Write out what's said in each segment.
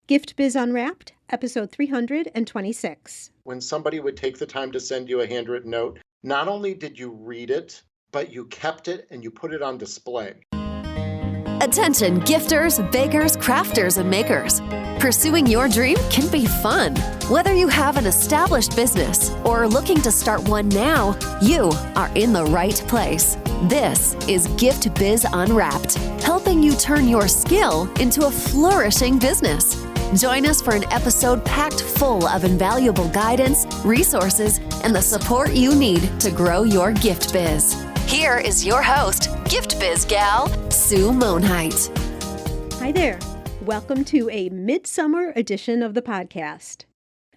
Gift Biz Unwrapped, episode 326. When somebody would take the time to send you a handwritten note, not only did you read it, but you kept it and you put it on display. Attention gifters, bakers, crafters, and makers. Pursuing your dream can be fun. Whether you have an established business or are looking to start one now, you are in the right place. This is Gift Biz Unwrapped, helping you turn your skill into a flourishing business. Join us for an episode packed full of invaluable guidance, resources, and the support you need to grow your gift biz. Here is your host, Gift Biz gal, Sue Monheit. Hi there. Welcome to a midsummer edition of the podcast.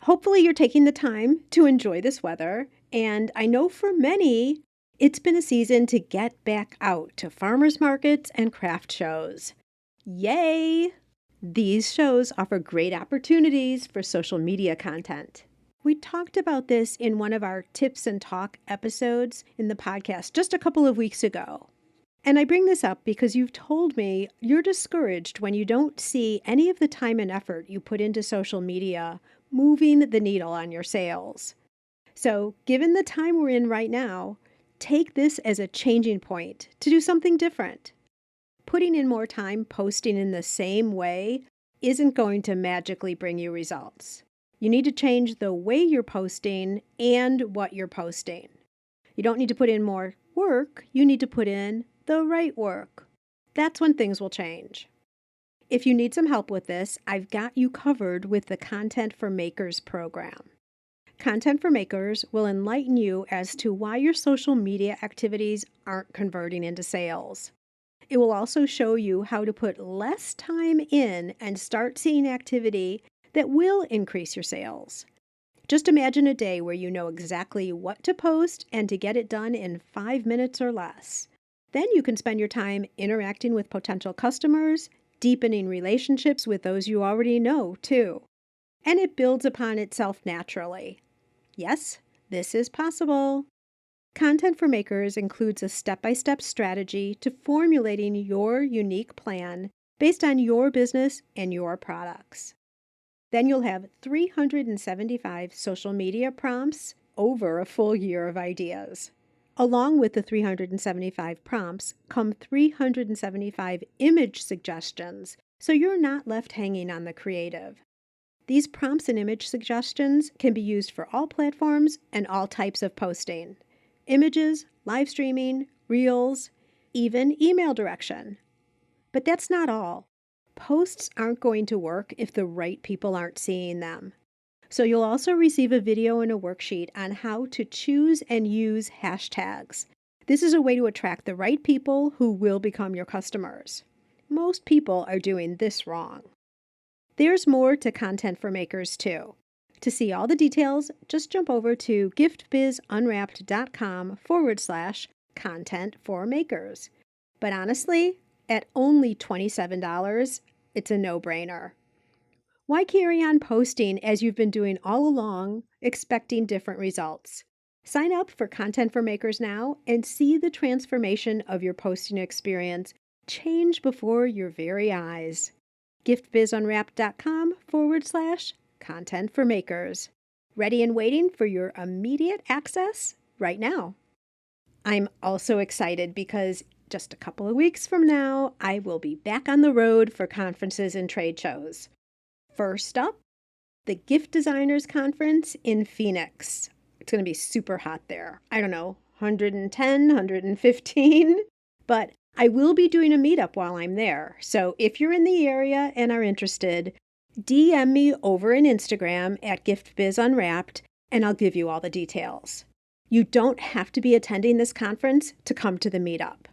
Hopefully you're taking the time to enjoy this weather, and I know for many, it's been a season to get back out to farmers markets and craft shows. Yay! These shows offer great opportunities for social media content. We talked about this in one of our Tips and Talk episodes in the podcast just a couple of weeks ago. And I bring this up because you've told me you're discouraged when you don't see any of the time and effort you put into social media moving the needle on your sales. So, given the time we're in right now, take this as a changing point to do something different. Putting in more time posting in the same way isn't going to magically bring you results. You need to change the way you're posting and what you're posting. You don't need to put in more work, you need to put in the right work. That's when things will change. If you need some help with this, I've got you covered with the Content for Makers program. Content for Makers will enlighten you as to why your social media activities aren't converting into sales. It will also show you how to put less time in and start seeing activity that will increase your sales. Just imagine a day where you know exactly what to post and to get it done in 5 minutes or less. Then you can spend your time interacting with potential customers, deepening relationships with those you already know, too. And it builds upon itself naturally. Yes, this is possible. Content for Makers includes a step-by-step strategy to formulating your unique plan based on your business and your products. Then you'll have 375 social media prompts over a full year of ideas. Along with the 375 prompts come 375 image suggestions, so you're not left hanging on the creative. These prompts and image suggestions can be used for all platforms and all types of posting. Images, live streaming, reels, even email direction. But that's not all. Posts aren't going to work if the right people aren't seeing them. So you'll also receive a video and a worksheet on how to choose and use hashtags. This is a way to attract the right people who will become your customers. Most people are doing this wrong. There's more to Content for Makers too. To see all the details, just jump over to giftbizunwrapped.com/content for makers. But honestly, at only $27, it's a no-brainer. Why carry on posting as you've been doing all along, expecting different results? Sign up for Content for Makers now and see the transformation of your posting experience change before your very eyes. giftbizunwrapped.com/content for makers. Ready and waiting for your immediate access right now. I'm also excited because just a couple of weeks from now, I will be back on the road for conferences and trade shows. First up, the Gift Designers Conference in Phoenix. It's going to be super hot there. I don't know, 110, 115, but I will be doing a meetup while I'm there. So if you're in the area and are interested, DM me over on Instagram at GiftBizUnwrapped and I'll give you all the details. You don't have to be attending this conference to come to the meetup.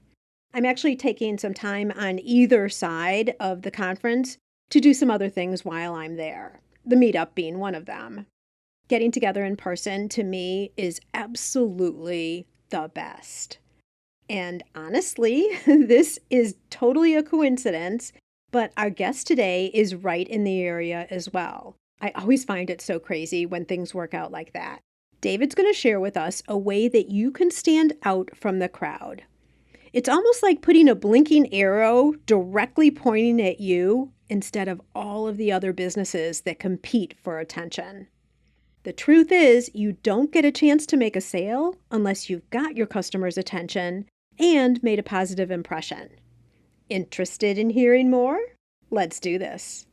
I'm actually taking some time on either side of the conference to do some other things while I'm there, the meetup being one of them. Getting together in person, to me, is absolutely the best. And honestly, this is totally a coincidence, but our guest today is right in the area as well. I always find it so crazy when things work out like that. David's going to share with us a way that you can stand out from the crowd. It's almost like putting a blinking arrow directly pointing at you instead of all of the other businesses that compete for attention. The truth is, you don't get a chance to make a sale unless you've got your customers' attention and made a positive impression. Interested in hearing more? Let's do this.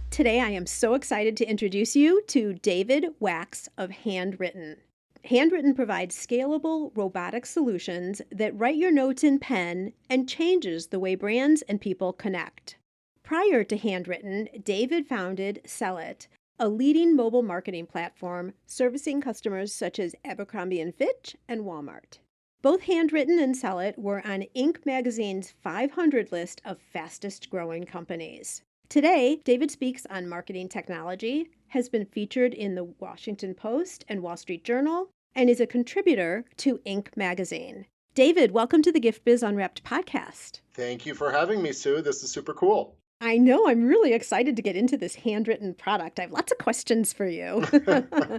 Today, I am so excited to introduce you to David Wachs of Handwrytten. Handwrytten provides scalable, robotic solutions that write your notes in pen and changes the way brands and people connect. Prior to Handwrytten, David founded Cellit, a leading mobile marketing platform servicing customers such as Abercrombie and Fitch and Walmart. Both Handwrytten and Cellit were on Inc. magazine's 500 list of fastest growing companies. Today, David speaks on marketing technology, has been featured in the Washington Post and Wall Street Journal, and is a contributor to Inc. magazine. David, welcome to the Gift Biz Unwrapped podcast. Thank you for having me, Sue. This is super cool. I know. I'm really excited to get into this handwritten product. I have lots of questions for you.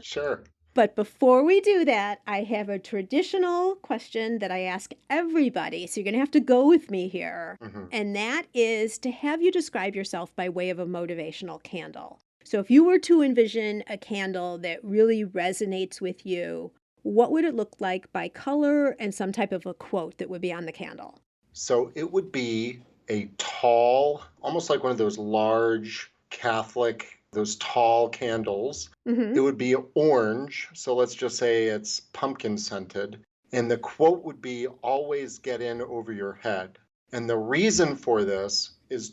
Sure. But before we do that, I have a traditional question that I ask everybody. So you're going to have to go with me here. And that is to have you describe yourself by way of a motivational candle. So if you were to envision a candle that really resonates with you, what would it look like by color and some type of a quote that would be on the candle? So it would be a tall, almost like one of those large Catholic, those tall candles. It would be orange. So let's just say it's pumpkin scented. And the quote would be, always get in over your head. And the reason for this is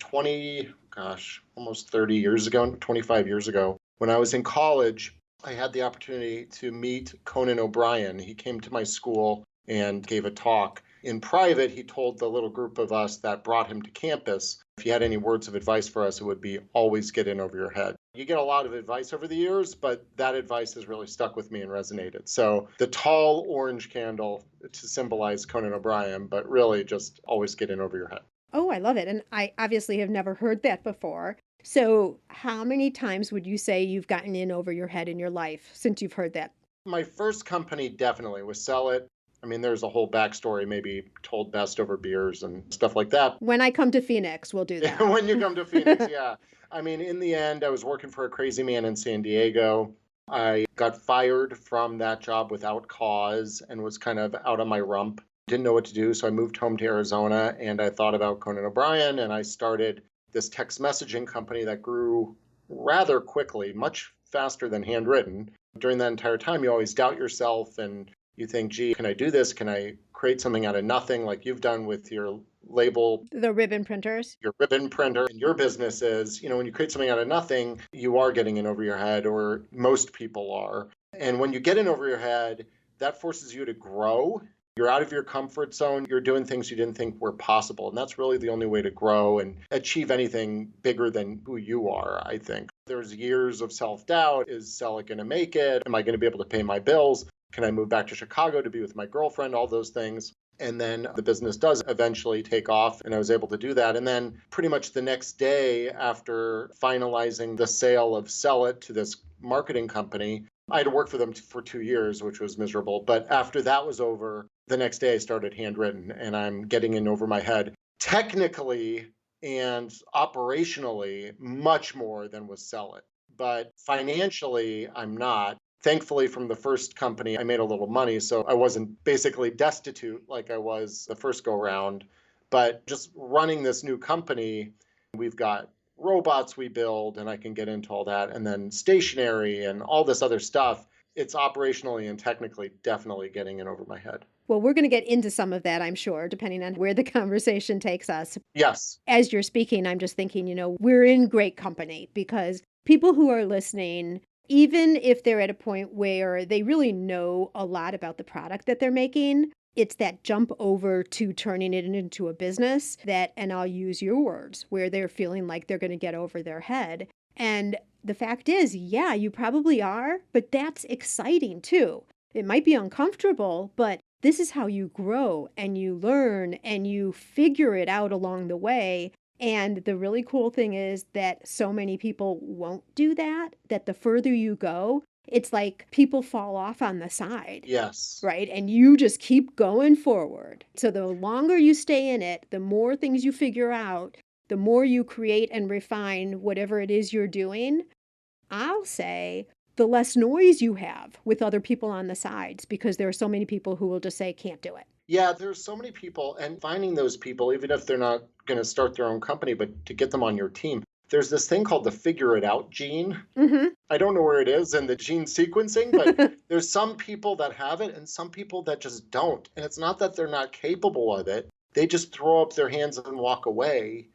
almost 30 years ago, 25 years ago, when I was in college, I had the opportunity to meet Conan O'Brien. He came to my school and gave a talk. In private, he told the little group of us that brought him to campus, if he had any words of advice for us, it would be always get in over your head. You get a lot of advice over the years, but that advice has really stuck with me and resonated. So the tall orange candle to symbolize Conan O'Brien, but really just always get in over your head. Oh, I love it. And I obviously have never heard that before. So how many times would you say you've gotten in over your head in your life since you've heard that? My first company definitely was Cellit. I mean, there's a whole backstory, maybe told best over beers and stuff like that. When I come to Phoenix, we'll do that. When you come to Phoenix, yeah. I mean, in the end, I was working for a crazy man in San Diego. I got fired from that job without cause and was kind of out on my rump. Didn't know what to do, so I moved home to Arizona and I thought about Conan O'Brien and I started this text messaging company that grew rather quickly, much faster than Handwrytten. During that entire time, you always doubt yourself and you think, gee, can I do this? Can I create something out of nothing like you've done with your label? The ribbon printers. Your ribbon printer and your business is, when you create something out of nothing, you are getting in over your head, or most people are. And when you get in over your head, that forces you to grow. You're out of your comfort zone. You're doing things you didn't think were possible. And that's really the only way to grow and achieve anything bigger than who you are, I think. There's years of self-doubt. Is Cellit going to make it? Am I going to be able to pay my bills? Can I move back to Chicago to be with my girlfriend? All those things. And then the business does eventually take off, and I was able to do that. And then pretty much the next day after finalizing the sale of Cellit to this marketing company, I had to work for them for 2 years, which was miserable. But after that was over, the next day I started Handwrytten, and I'm getting in over my head. Technically and operationally, much more than was Cellit. But financially, I'm not. Thankfully, from the first company, I made a little money, so I wasn't basically destitute like I was the first go-round. But just running this new company, we've got robots we build, and I can get into all that, and then stationery and all this other stuff. It's operationally and technically definitely getting in over my head. Well, we're going to get into some of that, I'm sure, depending on where the conversation takes us. Yes. As you're speaking, I'm just thinking, we're in great company because people who are listening, even if they're at a point where they really know a lot about the product that they're making, it's that jump over to turning it into a business that, and I'll use your words, where they're feeling like they're going to get over their head. And the fact is, yeah, you probably are, but that's exciting too. It might be uncomfortable, but this is how you grow and you learn and you figure it out along the way. And the really cool thing is that so many people won't do that, that the further you go, It's like people fall off on the side. Yes. Right? And you just keep going forward. So the longer you stay in it, the more things you figure out, the more you create and refine whatever it is you're doing. I'll say the less noise you have with other people on the sides, because there are so many people who will just say, can't do it. Yeah, there's so many people, and finding those people, even if they're not going to start their own company, but to get them on your team, there's this thing called the figure it out gene. Mm-hmm. I don't know where it is in the gene sequencing, but there's some people that have it and some people that just don't. And it's not that they're not capable of it. They just throw up their hands and walk away.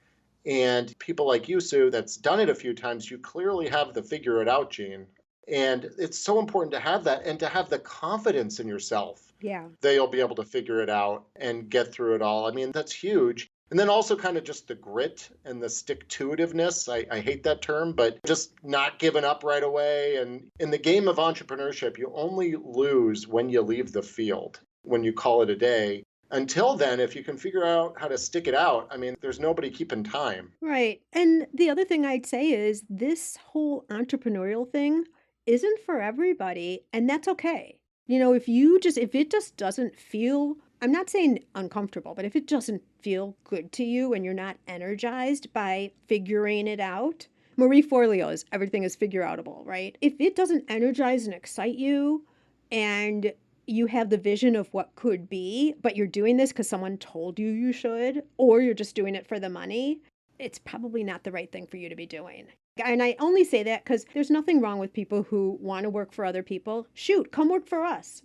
And people like you, Sue, that's done it a few times, you clearly have the figure it out gene. And it's so important to have that and to have the confidence in yourself Yeah. that you'll be able to figure it out and get through it all. I mean, that's huge. And then also kind of just the grit and the stick-to-itiveness. I hate that term, but just not giving up right away. And in the game of entrepreneurship, you only lose when you leave the field, when you call it a day. Until then, if you can figure out how to stick it out, I mean, there's nobody keeping time. Right. And the other thing I'd say is this whole entrepreneurial thing isn't for everybody, and that's okay. If it just doesn't feel, I'm not saying uncomfortable, but if it doesn't feel good to you and you're not energized by figuring it out, Marie Forleo's everything is figure outable, right? If it doesn't energize and excite you and you have the vision of what could be, but you're doing this because someone told you you should, or you're just doing it for the money, it's probably not the right thing for you to be doing. And I only say that because there's nothing wrong with people who want to work for other people. Shoot, come work for us,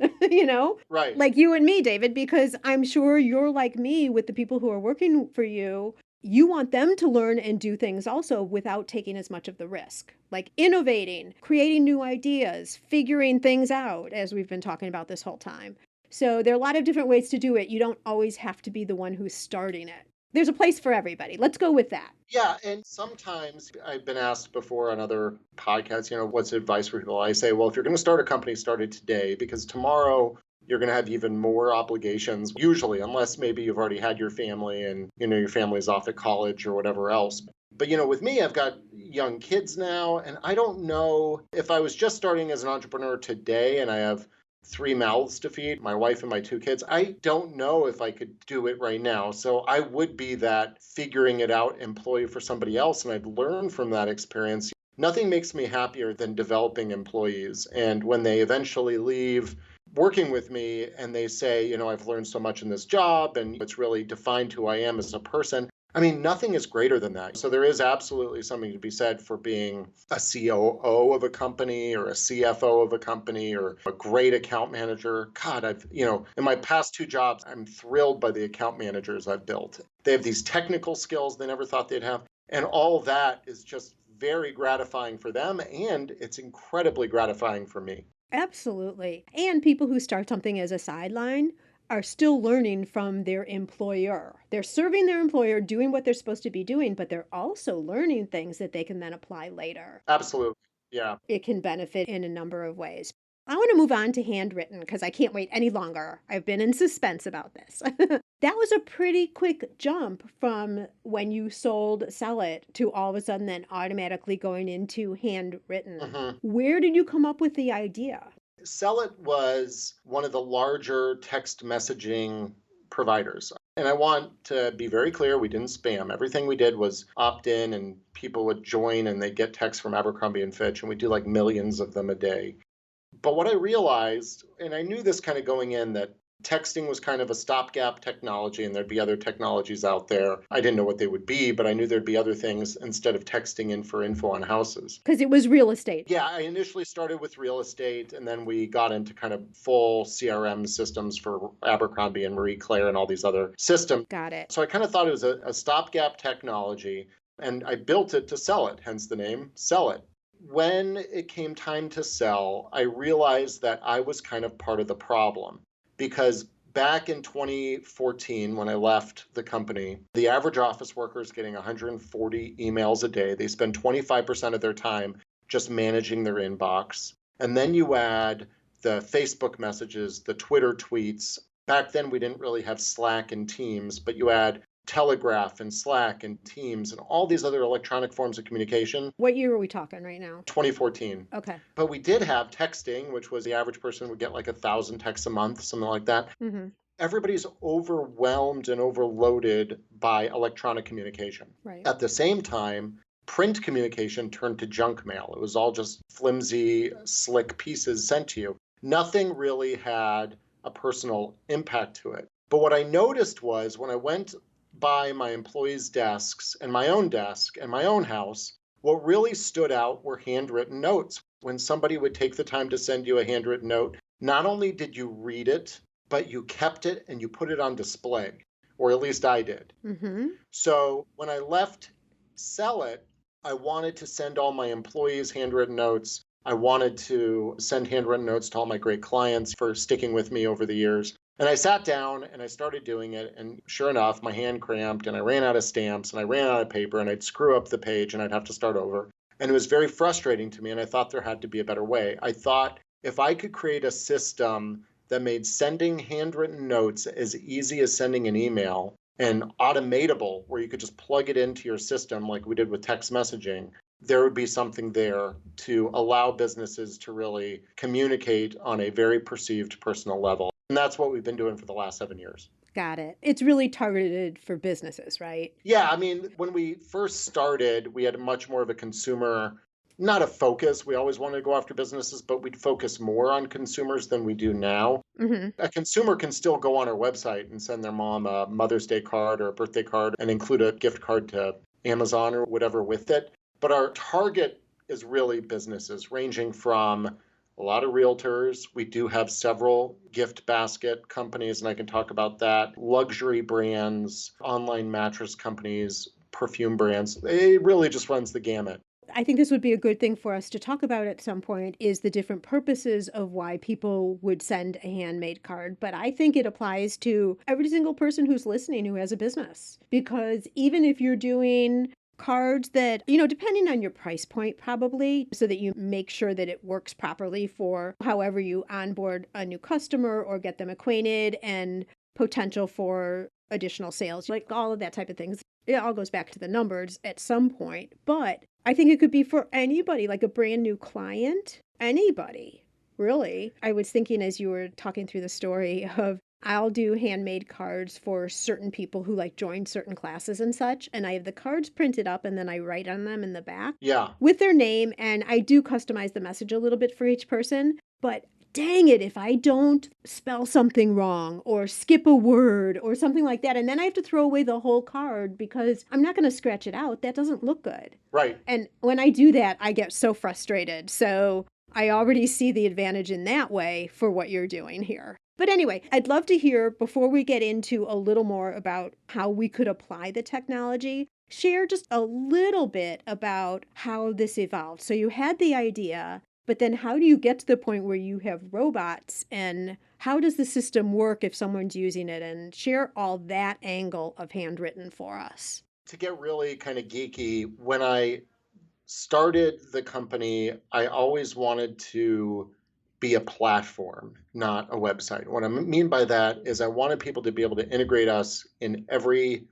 Right. Like you and me, David, because I'm sure you're like me with the people who are working for you. You want them to learn and do things also without taking as much of the risk, like innovating, creating new ideas, figuring things out, as we've been talking about this whole time. So there are a lot of different ways to do it. You don't always have to be the one who's starting it. There's a place for everybody. Let's go with that. Yeah, and sometimes I've been asked before on other podcasts, what's advice for people? I say, well, if you're going to start a company, start it today, because tomorrow you're going to have even more obligations, usually, unless maybe you've already had your family and, your family's off at college or whatever else. But, with me, I've got young kids now, and I don't know if I was just starting as an entrepreneur today and I have 3 mouths to feed, my wife and my 2 kids, I don't know if I could do it right now. So I would be that figuring it out employee for somebody else, and I'd learn from that experience. Nothing makes me happier than developing employees. And when they eventually leave working with me and they say, I've learned so much in this job and it's really defined who I am as a person. I mean, nothing is greater than that. So there is absolutely something to be said for being a COO of a company or a CFO of a company or a great account manager. God, in my past 2 jobs, I'm thrilled by the account managers I've built. They have these technical skills they never thought they'd have. And all that is just very gratifying for them. And it's incredibly gratifying for me. Absolutely. And people who start something as a sideline are still learning from their employer. They're serving their employer, doing what they're supposed to be doing, but they're also learning things that they can then apply later. Absolutely. Yeah. It can benefit in a number of ways. I want to move on to handwritten because I can't wait any longer. I've been in suspense about this. That was a pretty quick jump from when you sold Cellit to all of a sudden then automatically going into handwritten. Mm-hmm. Where did you come up with the idea? Cellit was one of the larger text messaging providers. And I want to be very clear, we didn't spam. Everything we did was opt-in and people would join and they'd get texts from Abercrombie and Fitch, and we do like millions of them a day. But what I realized, and I knew this kind of going in, that texting was kind of a stopgap technology and there'd be other technologies out there. I didn't know what they would be, but I knew there'd be other things instead of texting in for info on houses. Because it was real estate. Yeah, I initially started with real estate and then we got into kind of full CRM systems for Abercrombie and Marie Claire and all these other systems. Got it. So I kind of thought it was a stopgap technology and I built it to sell it, hence the name Cellit. When it came time to sell, I realized that I was kind of part of the problem because back in 2014, when I left the company, the average office worker is getting 140 emails a day. They spend 25% of their time just managing their inbox. And then you add the Facebook messages, the Twitter tweets. Back then, we didn't really have Slack and Teams, but you add Telegraph and Slack and Teams and all these other electronic forms of communication. What year are we talking right now? 2014. Okay. But we did have texting, which was the average person would get like 1,000 texts a month, something like that. Mm-hmm. Everybody's overwhelmed and overloaded by electronic communication. Right. At the same time, print communication turned to junk mail. It was all just flimsy, slick pieces sent to you. Nothing really had a personal impact to it. But what I noticed was when I went by my employees' desks and my own desk and my own house, what really stood out were handwritten notes. When somebody would take the time to send you a handwritten note, not only did you read it, but you kept it and you put it on display, or at least I did. Mm-hmm. So when I left Cellit, I wanted to send all my employees handwritten notes. I wanted to send handwritten notes to all my great clients for sticking with me over the years. And I sat down and I started doing it. And sure enough, my hand cramped and I ran out of stamps and I ran out of paper and I'd screw up the page and I'd have to start over. And it was very frustrating to me. And I thought there had to be a better way. I thought if I could create a system that made sending handwritten notes as easy as sending an email and automatable, where you could just plug it into your system like we did with text messaging, there would be something there to allow businesses to really communicate on a very perceived personal level. And that's what we've been doing for the last 7 years. Got it. It's really targeted for businesses, right? Yeah, I mean, when we first started, we had much more of a consumer, not a focus. We always wanted to go after businesses, but we'd focus more on consumers than we do now. Mm-hmm. A consumer can still go on our website and send their mom a Mother's Day card or a birthday card and include a gift card to Amazon or whatever with it. But our target is really businesses, ranging from a lot of realtors. We do have several gift basket companies, and I can talk about that. Luxury brands, online mattress companies, perfume brands. It really just runs the gamut. I think this would be a good thing for us to talk about at some point is the different purposes of why people would send a handmade card. But I think it applies to every single person who's listening who has a business. Because even if you're doing cards that, depending on your price point probably, so that you make sure that it works properly for however you onboard a new customer or get them acquainted and potential for additional sales, like all of that type of things. It all goes back to the numbers at some point, but I think it could be for anybody, like a brand new client, anybody, really. I was thinking as you were talking through the story of I'll do handmade cards for certain people who like join certain classes and such. And I have the cards printed up and then I write on them in the back with their name. And I do customize the message a little bit for each person. But dang it, if I don't spell something wrong or skip a word or something like that, and then I have to throw away the whole card because I'm not going to scratch it out. That doesn't look good. Right. And when I do that, I get so frustrated. So I already see the advantage in that way for what you're doing here. But anyway, I'd love to hear, before we get into a little more about how we could apply the technology, share just a little bit about how this evolved. So you had the idea, but then how do you get to the point where you have robots, and how does the system work if someone's using it? And share all that angle of handwritten for us. To get really kind of geeky, when I started the company, I always wanted to be a platform, not a website. What I mean by that is I wanted people to be able to integrate us in every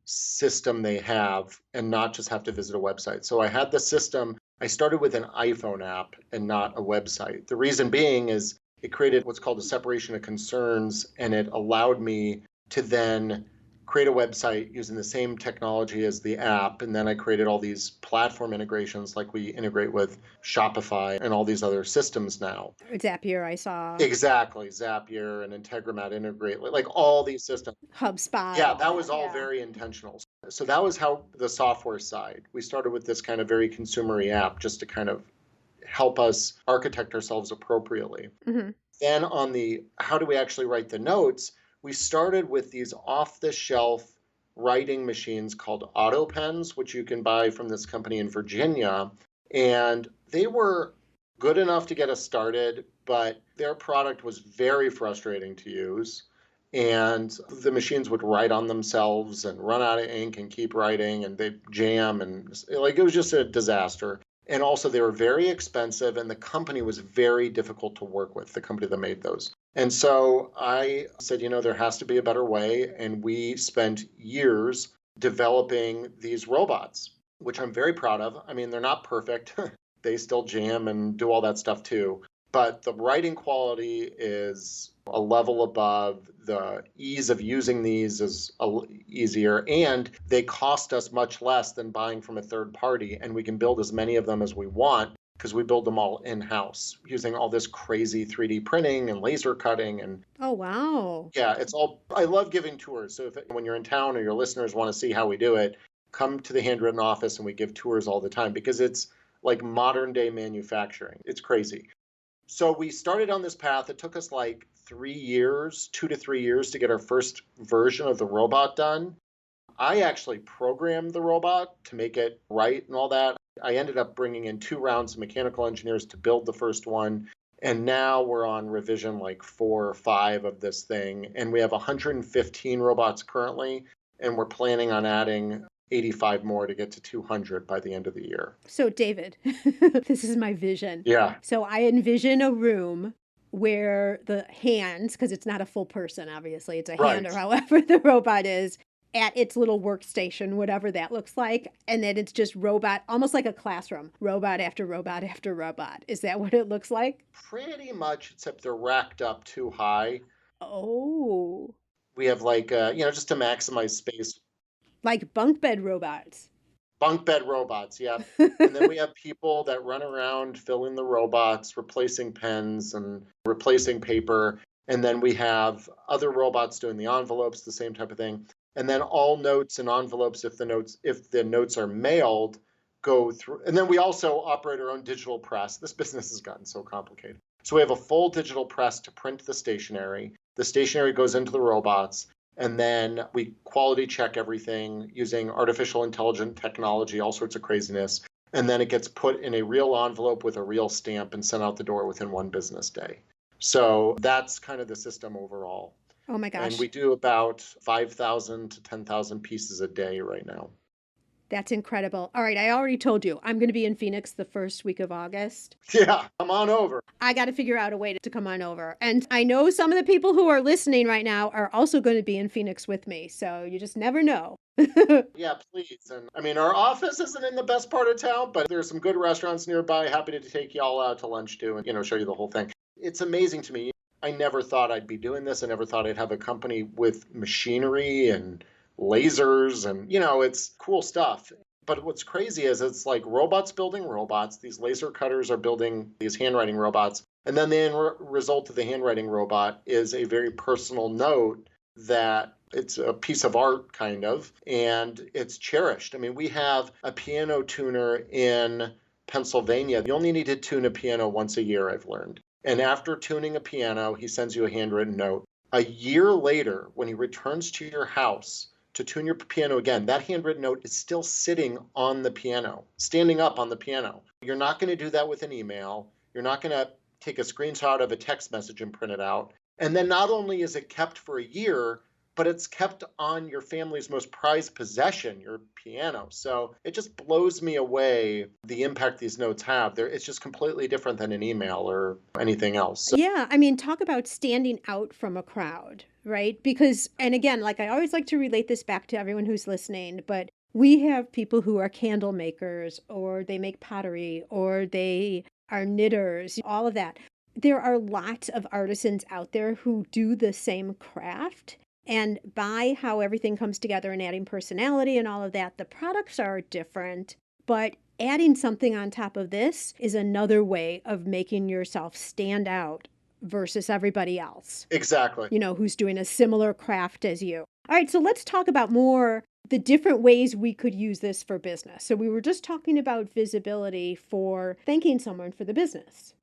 system they have and not just have to visit a website. So I had the system. I started with an iPhone app and not a website. The reason being is it created what's called a separation of concerns, and it allowed me to then create a website using the same technology as the app. And then I created all these platform integrations like we integrate with Shopify and all these other systems now. Zapier, I saw. Exactly. Zapier and Integromat integrate, like all these systems. HubSpot. Yeah, that was all very intentional. So that was how the software side. We started with this kind of very consumery app just to kind of help us architect ourselves appropriately. Mm-hmm. Then on the how do we actually write the notes, we started with these off-the-shelf writing machines called auto pens, which you can buy from this company in Virginia. And they were good enough to get us started, but their product was very frustrating to use. And the machines would write on themselves and run out of ink and keep writing, and they'd jam, and like it was just a disaster. And also, they were very expensive, and the company was very difficult to work with, the company that made those. And so I said, there has to be a better way. And we spent years developing these robots, which I'm very proud of. I mean, they're not perfect. They still jam and do all that stuff too. But the writing quality is a level above. The ease of using these is easier, and they cost us much less than buying from a third party. And we can build as many of them as we want because we build them all in-house using all this crazy 3D printing and laser cutting. And Oh, wow. yeah, I love giving tours. So when you're in town or your listeners want to see how we do it, come to the Handwritten office and we give tours all the time because it's like modern day manufacturing. It's crazy. So we started on this path. It took us like 3 years, 2 to 3 years to get our first version of the robot done. I actually programmed the robot to make it right and all that. I ended up bringing in 2 rounds of mechanical engineers to build the first one. And now we're on revision like 4 or 5 of this thing. And we have 115 robots currently. And we're planning on adding 85 more to get to 200 by the end of the year. So, David, this is my vision. Yeah. So I envision a room where the hands, because it's not a full person, obviously, it's a hand or however the robot is, at its little workstation, whatever that looks like. And then it's just robot, almost like a classroom, robot after robot after robot. Is that what it looks like? Pretty much, except they're racked up too high. Oh. We have like, just to maximize space. Like bunk bed robots. Bunk bed robots, yeah. And then we have people that run around filling the robots, replacing pens and replacing paper. And then we have other robots doing the envelopes, the same type of thing. And then all notes and envelopes, if the notes are mailed, go through. And then we also operate our own digital press. This business has gotten so complicated. So we have a full digital press to print the stationery. The stationery goes into the robots. And then we quality check everything using artificial intelligence technology, all sorts of craziness. And then it gets put in a real envelope with a real stamp and sent out the door within 1 business day. So that's kind of the system overall. Oh my gosh. And we do about 5,000 to 10,000 pieces a day right now. That's incredible. All right, I already told you, I'm going to be in Phoenix the first week of August. Yeah, come on over. I got to figure out a way to come on over. And I know some of the people who are listening right now are also going to be in Phoenix with me. So you just never know. Yeah, please. And I mean, our office isn't in the best part of town, but there's some good restaurants nearby. Happy to take y'all out to lunch too and, show you the whole thing. It's amazing to me. I never thought I'd be doing this. I never thought I'd have a company with machinery and lasers and, it's cool stuff. But what's crazy is it's like robots building robots. These laser cutters are building these handwriting robots. And then the end result of the handwriting robot is a very personal note that it's a piece of art kind of, and it's cherished. I mean, we have a piano tuner in Pennsylvania. You only need to tune a piano once a year, I've learned. And after tuning a piano, he sends you a handwritten note. A year later, when he returns to your house to tune your piano again, that handwritten note is still sitting on the piano, standing up on the piano. You're not going to do that with an email. You're not going to take a screenshot of a text message and print it out. And then not only is it kept for a year, but it's kept on your family's most prized possession, your piano. So it just blows me away the impact these notes have. It's just completely different than an email or anything else. So, yeah, I mean, talk about standing out from a crowd, right? Because, and again, like I always like to relate this back to everyone who's listening, but we have people who are candle makers, or they make pottery, or they are knitters, all of that. There are lots of artisans out there who do the same craft. And by how everything comes together and adding personality and all of that, the products are different, but adding something on top of this is another way of making yourself stand out versus everybody else. Exactly. Who's doing a similar craft as you. All right, so let's talk about more the different ways we could use this for business. So we were just talking about visibility for thanking someone for the business,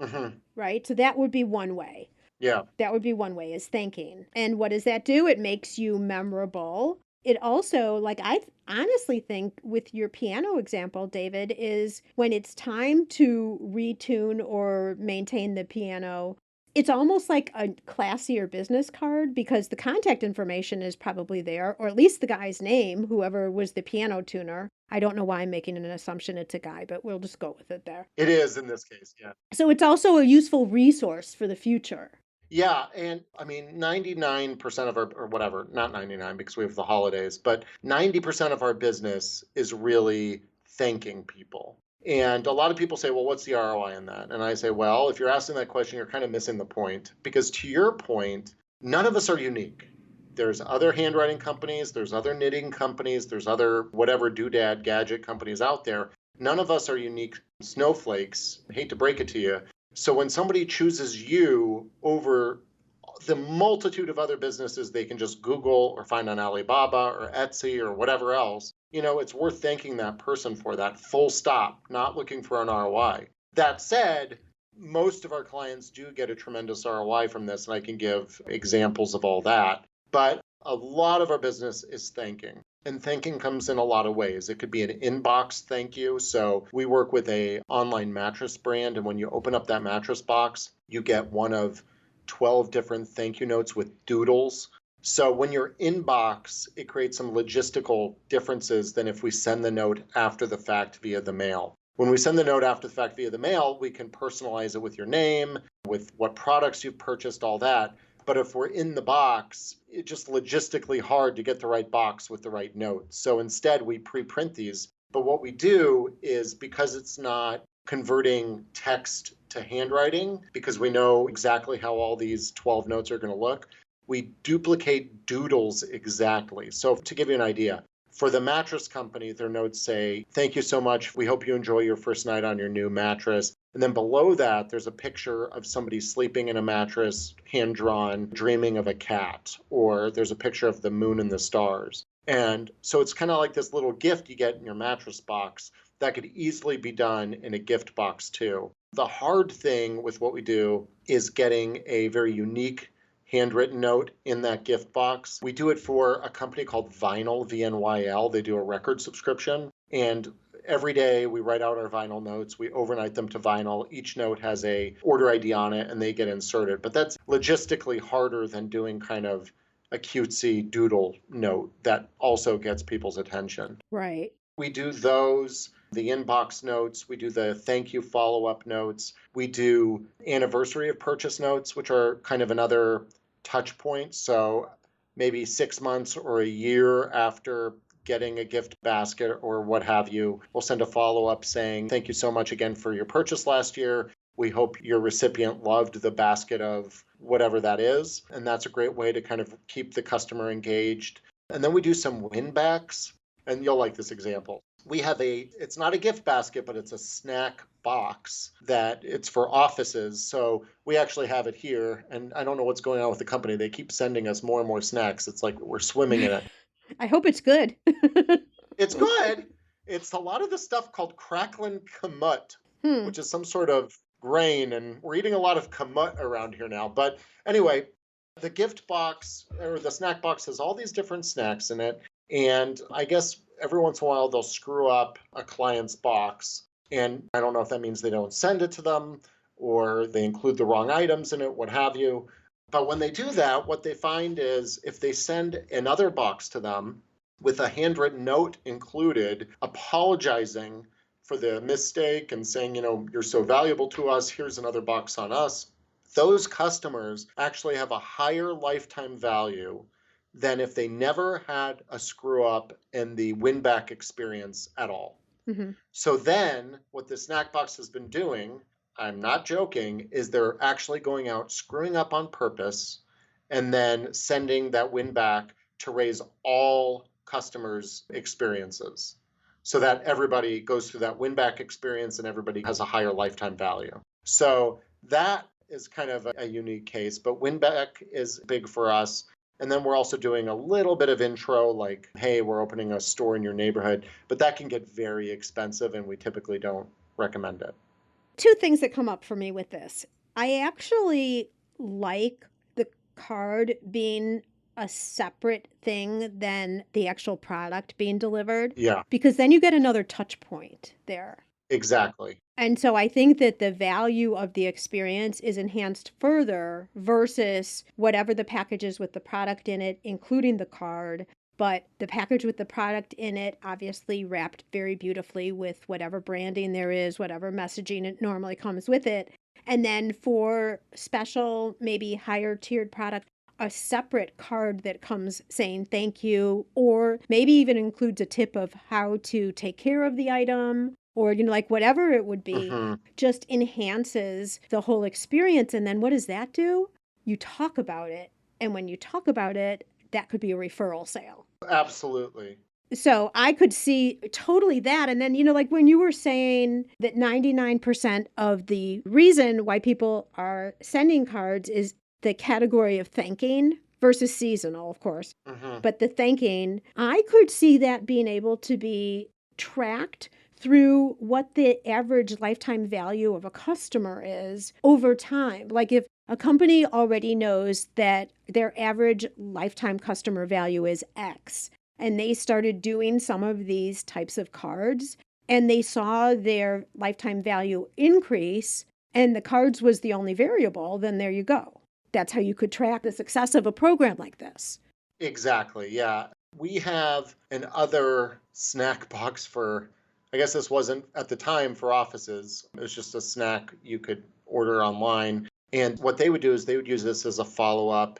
right? So that would be one way. Yeah. That would be one way, is thanking. And what does that do? It makes you memorable. It also, like I honestly think with your piano example, David, is when it's time to retune or maintain the piano, It's almost like a classier business card because the contact information is probably there, or at least the guy's name, whoever was the piano tuner. I don't know why I'm making an assumption it's a guy, but we'll just go with it there. It is in this case, yeah. So it's also a useful resource for the future. Yeah, and I mean, 99% of our, or whatever, not 99 because we have the holidays, but 90% of our business is really thanking people. And a lot of people say, well, what's the ROI in that? And I say, well, if you're asking that question, you're kind of missing the point. Because to your point, none of us are unique. There's other handwriting companies, there's other knitting companies, there's other whatever doodad gadget companies out there. None of us are unique snowflakes. I hate to break it to you. So when somebody chooses you over the multitude of other businesses they can just Google or find on Alibaba or Etsy or whatever else, it's worth thanking that person for that, full stop, not looking for an ROI. That said, most of our clients do get a tremendous ROI from this, and I can give examples of all that. But a lot of our business is thanking. And thanking comes in a lot of ways. It could be an inbox thank you. So we work with an online mattress brand, and when you open up that mattress box, you get one of 12 different thank you notes with doodles. So when you're inbox, it creates some logistical differences than if we send the note after the fact via the mail. When we send the note after the fact via the mail, we can personalize it with your name, with what products you've purchased, all that. But if we're in the box, it's just logistically hard to get the right box with the right note. So instead, we pre-print these. But what we do is, because it's not converting text to handwriting, because we know exactly how all these 12 notes are going to look, we duplicate doodles exactly. So to give you an idea, for the mattress company, their notes say, thank you so much. We hope you enjoy your first night on your new mattress. And then below that, there's a picture of somebody sleeping in a mattress, hand-drawn, dreaming of a cat. Or there's a picture of the moon and the stars. And so it's kind of like this little gift you get in your mattress box that could easily be done in a gift box too. The hard thing with what we do is getting a very unique handwritten note in that gift box. We do it for a company called Vinyl, VNYL. They do a record subscription. And every day we write out our vinyl notes. We overnight them to vinyl. Each note has a order ID on it and they get inserted. But that's logistically harder than doing kind of a cutesy doodle note that also gets people's attention. Right. We do those, the inbox notes. We do the thank you follow-up notes. We do anniversary of purchase notes, which are kind of another touch point. So maybe 6 months or a year after getting a gift basket or what have you, we'll send a follow-up saying, thank you so much again for your purchase last year. We hope your recipient loved the basket of whatever that is. And that's a great way to kind of keep the customer engaged. And then we do some win backs. And you'll like this example. We have it's not a gift basket, but it's a snack box that it's for offices. So we actually have it here. And I don't know what's going on with the company. They keep sending us more and more snacks. It's like we're swimming in it. I hope it's good. It's good. It's a lot of the stuff called crackling kamut, which is some sort of grain. And we're eating a lot of kamut around here now. But anyway, the gift box or the snack box has all these different snacks in it. And I guess every once in a while they'll screw up a client's box. And I don't know if that means they don't send it to them or they include the wrong items in it, what have you. But when they do that, what they find is if they send another box to them with a handwritten note included, apologizing for the mistake and saying, you're so valuable to us, here's another box on us, those customers actually have a higher lifetime value than if they never had a screw up in the win back experience at all. Mm-hmm. So then what the snack box has been doing, I'm not joking, is they're actually going out, screwing up on purpose, and then sending that win back to raise all customers' experiences so that everybody goes through that win back experience and everybody has a higher lifetime value. So that is kind of a unique case, but win back is big for us. And then we're also doing a little bit of intro, like, hey, we're opening a store in your neighborhood, but that can get very expensive and we typically don't recommend it. Two things that come up for me with this. I actually like the card being a separate thing than the actual product being delivered. Yeah. Because then you get another touch point there. Exactly. And so I think that the value of the experience is enhanced further versus whatever the package is with the product in it, including the card. But the package with the product in it, obviously wrapped very beautifully with whatever branding there is, whatever messaging it normally comes with it. And then for special, maybe higher tiered product, a separate card that comes saying thank you, or maybe even includes a tip of how to take care of the item, or, like whatever it would be, just enhances the whole experience. And then what does that do? You talk about it. And when you talk about it, that could be a referral sale. Absolutely. So I could see totally that. And then, like when you were saying that 99% of the reason why people are sending cards is the category of thanking versus seasonal, of course. But the thanking, I could see that being able to be tracked through what the average lifetime value of a customer is over time. Like if a company already knows that their average lifetime customer value is X, and they started doing some of these types of cards, and they saw their lifetime value increase, and the cards was the only variable, then there you go. That's how you could track the success of a program like this. Exactly, yeah. We have an other snack box for, I guess this wasn't at the time for offices. It was just a snack you could order online. And what they would do is they would use this as a follow-up,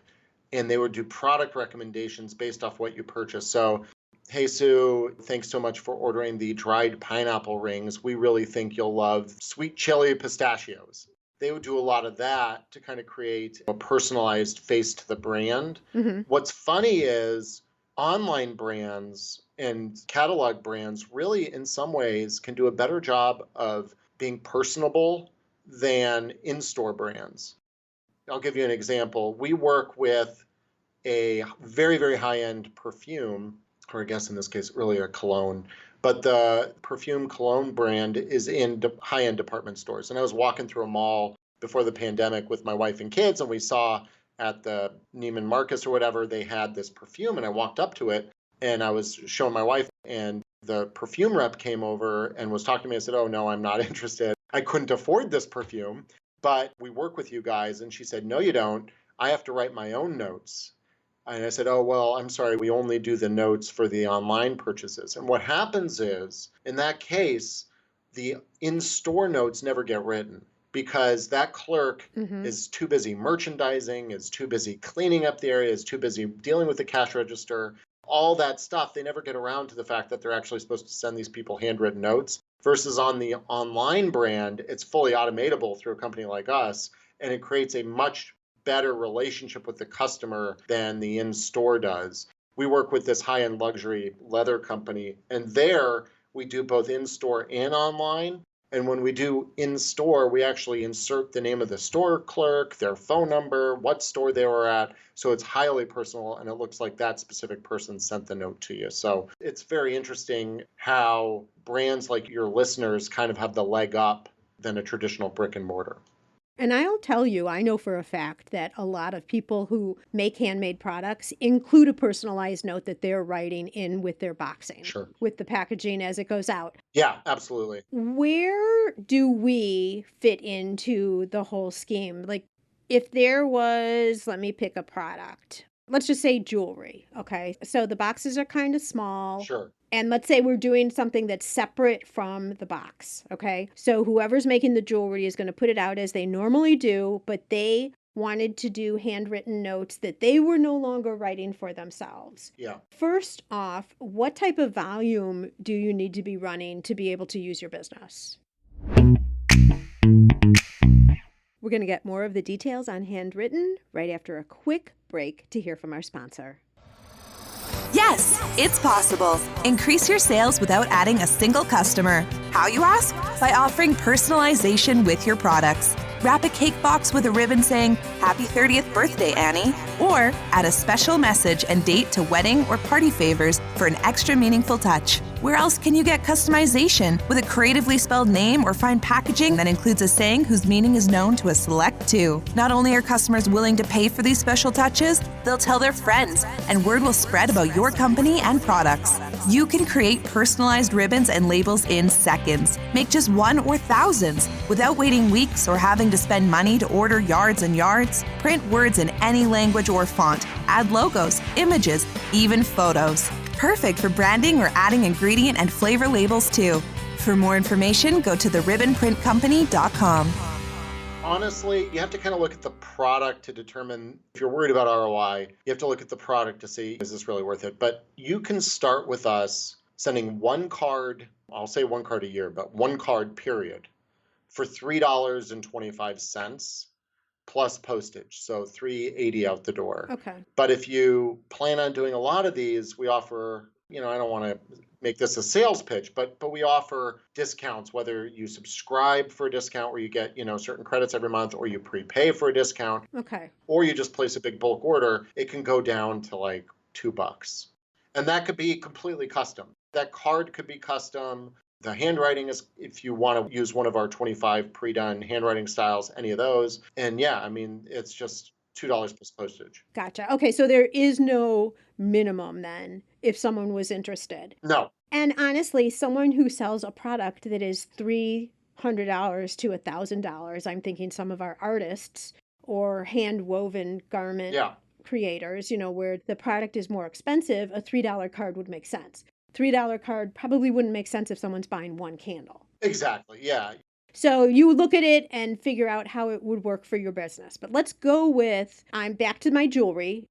and they would do product recommendations based off what you purchased. So, hey, Sue, thanks so much for ordering the dried pineapple rings. We really think you'll love sweet chili pistachios. They would do a lot of that to kind of create a personalized face to the brand. What's funny is online brands and catalog brands really, in some ways, can do a better job of being personable than in-store brands. I'll give you an example. We work with a very, very high-end perfume, or I guess in this case, really a cologne, but the perfume cologne brand is in high-end department stores. And I was walking through a mall before the pandemic with my wife and kids, and we saw at the Neiman Marcus or whatever, they had this perfume, and I walked up to it, and I was showing my wife, and the perfume rep came over and was talking to me. I said, oh, no, I'm not interested. I couldn't afford this perfume, but we work with you guys. And she said, no, you don't. I have to write my own notes. And I said, oh, well, I'm sorry, we only do the notes for the online purchases. And what happens is, in that case, the in-store notes never get written because that clerk is too busy merchandising, is too busy cleaning up the area, is too busy dealing with the cash register, all that stuff. They never get around to the fact that they're actually supposed to send these people handwritten notes. Versus on the online brand, it's fully automatable through a company like us, and it creates a much better relationship with the customer than the in-store does. We work with this high-end luxury leather company, and there we do both in-store and online. And when we do in-store, we actually insert the name of the store clerk, their phone number, what store they were at. So it's highly personal, and it looks like that specific person sent the note to you. So it's very interesting how brands like your listeners kind of have the leg up than a traditional brick and mortar. And I'll tell you, I know for a fact that a lot of people who make handmade products include a personalized note that they're writing in with their boxing, with the packaging as it goes out. Yeah, absolutely. Where do we fit into the whole scheme? Like, if there was, let me pick a product. Let's just say jewelry, okay? So the boxes are kind of small. Sure. And let's say we're doing something that's separate from the box, okay? So whoever's making the jewelry is going to put it out as they normally do, but they wanted to do handwritten notes that they were no longer writing for themselves. Yeah. First off, what type of volume do you need to be running to be able to use your business? We're going to get more of the details on Handwrytten right after a quick break to hear from our sponsor. Yes, it's possible. Increase your sales without adding a single customer. How, you ask? By offering personalization with your products. Wrap a cake box with a ribbon saying, "Happy 30th birthday, Annie." Or add a special message and date to wedding or party favors for an extra meaningful touch. Where else can you get customization with a creatively spelled name or fine packaging that includes a saying whose meaning is known to a select few? Not only are customers willing to pay for these special touches, they'll tell their friends, and word will spread about your company and products. You can create personalized ribbons and labels in seconds. Make just one or thousands without waiting weeks or having to spend money to order yards and yards. Print words in any language or font. Add logos, images, even photos. Perfect for branding or adding ingredient and flavor labels too. For more information, go to theribbonprintcompany.com. Honestly, you have to kind of look at the product to determine if you're worried about ROI. You have to look at the product to see, is this really worth it? But you can start with us sending one card, I'll say one card a year, but one card period for $3.25 plus postage. So $3.80 out the door. Okay. But if you plan on doing a lot of these, we offer, I don't want to make this a sales pitch, but we offer discounts, whether you subscribe for a discount where you get, certain credits every month, or you prepay for a discount, Okay. or you just place a big bulk order, it can go down to like $2. And that could be completely custom. That card could be custom. The handwriting is, if you want to use one of our 25 pre-done handwriting styles, any of those. And yeah, it's just $2 plus postage. Gotcha. Okay, so there is no minimum then if someone was interested. No. And honestly, someone who sells a product that is $300 to $1,000, I'm thinking some of our artists or hand woven garment creators, where the product is more expensive, a $3 card would make sense. $3 card probably wouldn't make sense if someone's buying one candle. Exactly. Yeah. So you look at it and figure out how it would work for your business. But let's go with, I'm back to my jewelry.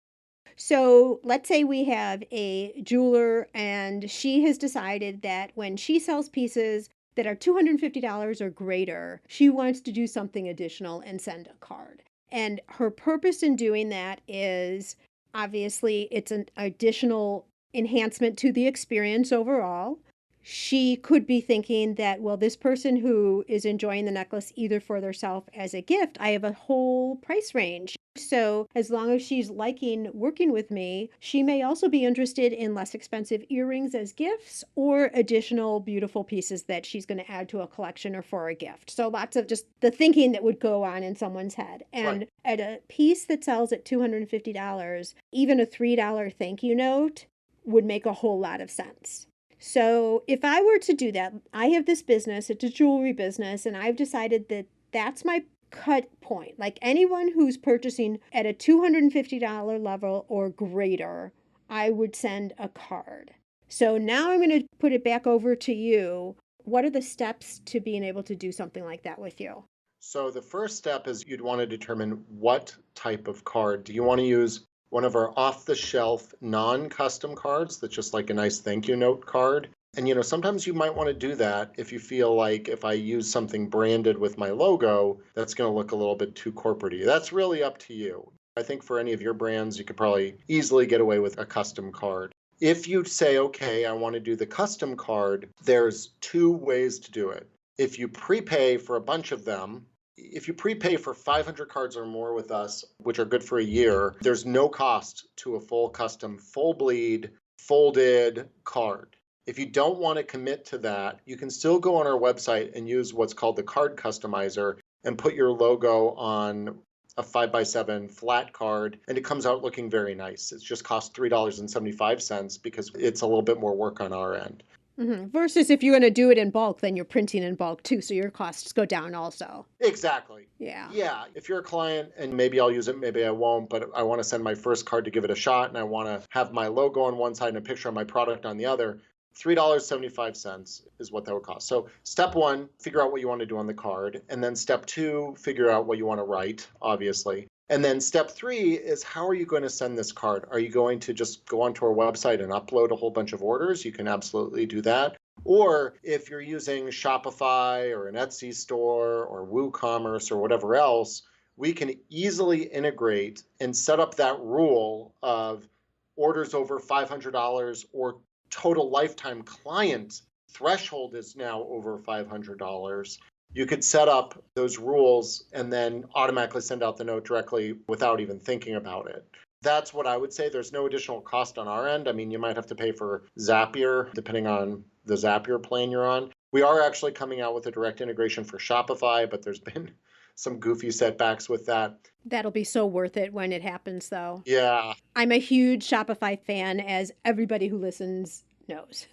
So let's say we have a jeweler and she has decided that when she sells pieces that are $250 or greater, she wants to do something additional and send a card. And her purpose in doing that is obviously it's an additional enhancement to the experience overall. She could be thinking that, well, this person who is enjoying the necklace either for themselves as a gift, I have a whole price range. So as long as she's liking working with me, she may also be interested in less expensive earrings as gifts or additional beautiful pieces that she's going to add to a collection or for a gift. So lots of just the thinking that would go on in someone's head. And at a piece that sells at $250, even a $3 thank you note would make a whole lot of sense. So if I were to do that, I have this business, it's a jewelry business, and I've decided that that's my cut point. Like anyone who's purchasing at a $250 level or greater, I would send a card. So now I'm going to put it back over to you. What are the steps to being able to do something like that with you? So the first step is you'd want to determine what type of card. Do you want to use one of our off-the-shelf non-custom cards that's just like a nice thank you note card? And sometimes you might want to do that if you feel like if I use something branded with my logo, that's going to look a little bit too corporate-y. That's really up to you. I think for any of your brands, you could probably easily get away with a custom card. If you say, okay, I want to do the custom card, there's two ways to do it. If you prepay for a bunch of them, if you prepay for 500 cards or more with us, which are good for a year, there's no cost to a full custom, full bleed, folded card. If you don't want to commit to that, you can still go on our website and use what's called the card customizer and put your logo on a 5x7 flat card, and it comes out looking very nice. It just costs $3.75 because it's a little bit more work on our end. Mm-hmm. Versus if you're going to do it in bulk, then you're printing in bulk too, so your costs go down also. Exactly. Yeah. Yeah. If you're a client, and maybe I'll use it, maybe I won't, but I want to send my first card to give it a shot, and I want to have my logo on one side and a picture of my product on the other, $3.75 is what that would cost. So step one, figure out what you want to do on the card. And then step two, figure out what you want to write, obviously. And then step three is, how are you going to send this card? Are you going to just go onto our website and upload a whole bunch of orders? You can absolutely do that. Or if you're using Shopify or an Etsy store or WooCommerce or whatever else, we can easily integrate and set up that rule of orders over $500 or total lifetime client threshold is now over $500. You could set up those rules and then automatically send out the note directly without even thinking about it. That's what I would say. There's no additional cost on our end. I mean, you might have to pay for Zapier, depending on the Zapier plan you're on. We are actually coming out with a direct integration for Shopify, but there's been some goofy setbacks with that. That'll be so worth it when it happens, though. Yeah. I'm a huge Shopify fan, as everybody who listens knows.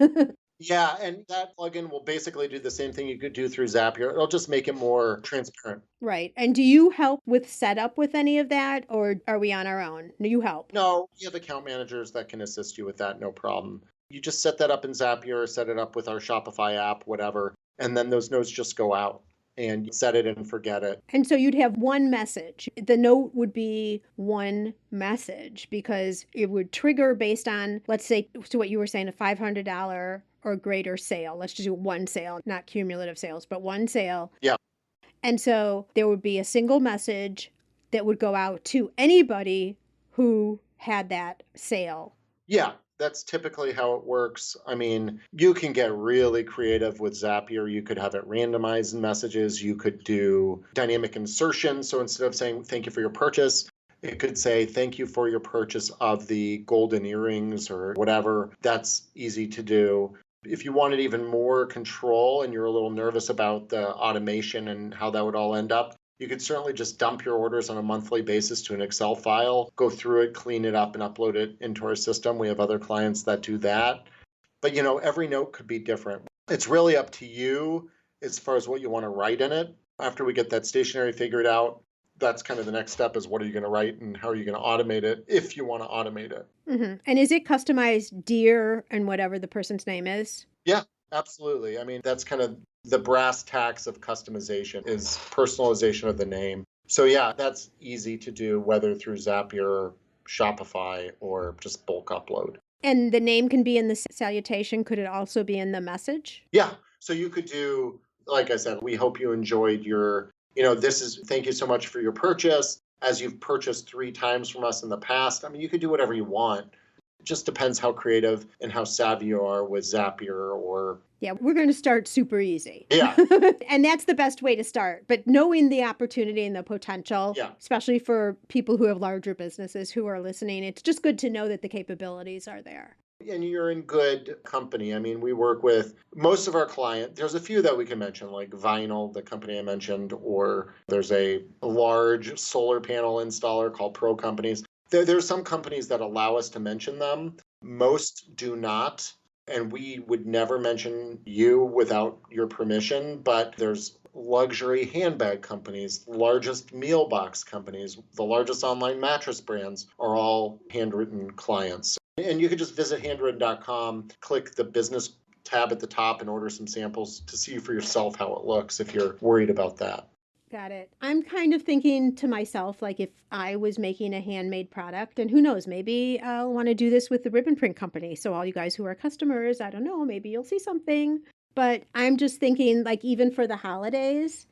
Yeah, and that plugin will basically do the same thing you could do through Zapier. It'll just make it more transparent. Right. And do you help with setup with any of that, or are we on our own? No, you help. No, you have account managers that can assist you with that, no problem. You just set that up in Zapier, set it up with our Shopify app, whatever, and then those notes just go out and you set it and forget it. And so you'd have one message. The note would be one message because it would trigger based on, let's say, to what you were saying, a $500 or greater sale. Let's just do one sale, not cumulative sales, but one sale. Yeah. And so there would be a single message that would go out to anybody who had that sale. Yeah, that's typically how it works. I mean, you can get really creative with Zapier. You could have it randomized in messages. You could do dynamic insertion. So instead of saying, thank you for your purchase, it could say, thank you for your purchase of the golden earrings or whatever. That's easy to do. If you wanted even more control and you're a little nervous about the automation and how that would all end up, you could certainly just dump your orders on a monthly basis to an Excel file, go through it, clean it up, and upload it into our system. We have other clients that do that. But, every note could be different. It's really up to you as far as what you want to write in it. After we get that stationery figured out, that's kind of the next step is what are you going to write and how are you going to automate it if you want to automate it. Mm-hmm. And is it customized dear and whatever the person's name is? Yeah, absolutely. I mean, that's kind of the brass tacks of customization is personalization of the name. So yeah, that's easy to do whether through Zapier, Shopify, or just bulk upload. And the name can be in the salutation. Could it also be in the message? Yeah. So you could do, like I said, we hope you enjoyed your, thank you so much for your purchase. As you've purchased 3 times from us in the past, I mean, you could do whatever you want. It just depends how creative and how savvy you are with Zapier or... Yeah, we're going to start super easy. Yeah. And that's the best way to start. But knowing the opportunity and the potential, especially for people who have larger businesses who are listening, it's just good to know that the capabilities are there. And you're in good company. I mean, we work with most of our clients. There's a few that we can mention, like Vinyl, the company I mentioned, or there's a large solar panel installer called Pro Companies. There's some companies that allow us to mention them. Most do not. And we would never mention you without your permission. But there's luxury handbag companies, largest meal box companies, the largest online mattress brands are all handwritten clients. And you could just visit handwrytten.com, click the business tab at the top and order some samples to see for yourself how it looks if you're worried about that. Got it. I'm kind of thinking to myself, like if I was making a handmade product, and who knows, maybe I'll want to do this with the ribbon print company. So all you guys who are customers, I don't know, maybe you'll see something. But I'm just thinking like even for the holidays,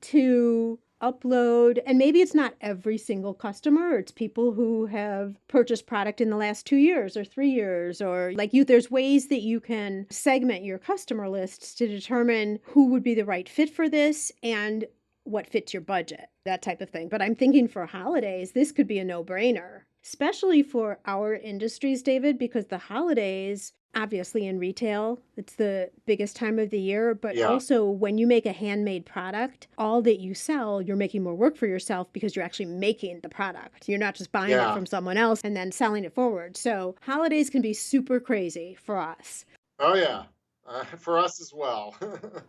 to upload, and maybe it's not every single customer, it's people who have purchased product in the last 2 years or 3 years, or like there's ways that you can segment your customer lists to determine who would be the right fit for this and what fits your budget, that type of thing. But I'm thinking for holidays, this could be a no-brainer, especially for our industries, David, because the holidays, obviously in retail, it's the biggest time of the year, but also when you make a handmade product, all that you sell, you're making more work for yourself because you're actually making the product. You're not just buying it from someone else and then selling it forward. So holidays can be super crazy for us. Oh, yeah. For us as well.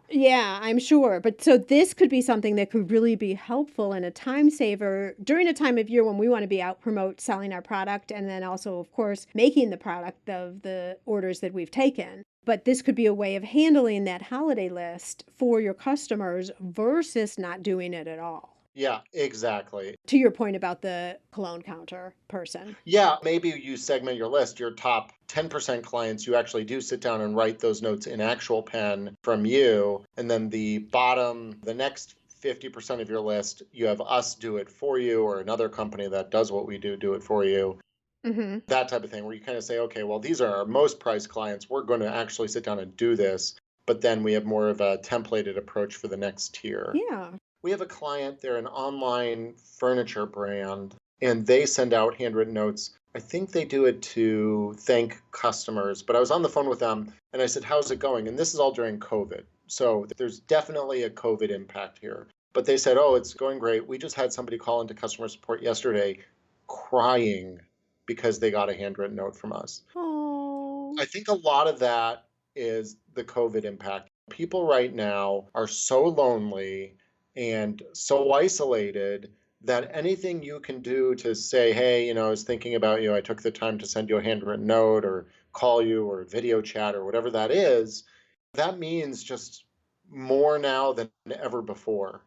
Yeah, I'm sure. But so this could be something that could really be helpful and a time saver during a time of year when we want to be out promote selling our product and then also, of course, making the product of the orders that we've taken. But this could be a way of handling that holiday list for your customers versus not doing it at all. Yeah, exactly. To your point about the cologne counter person. Yeah, maybe you segment your list, your top 10% clients, you actually do sit down and write those notes in actual pen from you. And then the bottom, the next 50% of your list, you have us do it for you or another company that does what we do it for you. Mm-hmm. That type of thing where you kind of say, okay, well, these are our most prized clients. We're going to actually sit down and do this. But then we have more of a templated approach for the next tier. Yeah. We have a client, they're an online furniture brand, and they send out handwritten notes. I think they do it to thank customers, but I was on the phone with them and I said, how's it going? And this is all during COVID. So there's definitely a COVID impact here. But they said, oh, it's going great. We just had somebody call into customer support yesterday crying because they got a handwritten note from us. Oh. I think a lot of that is the COVID impact. People right now are so lonely and so isolated that anything you can do to say, hey, I was thinking about you, I took the time to send you a handwritten note or call you or video chat or whatever that is, that means just more now than ever before.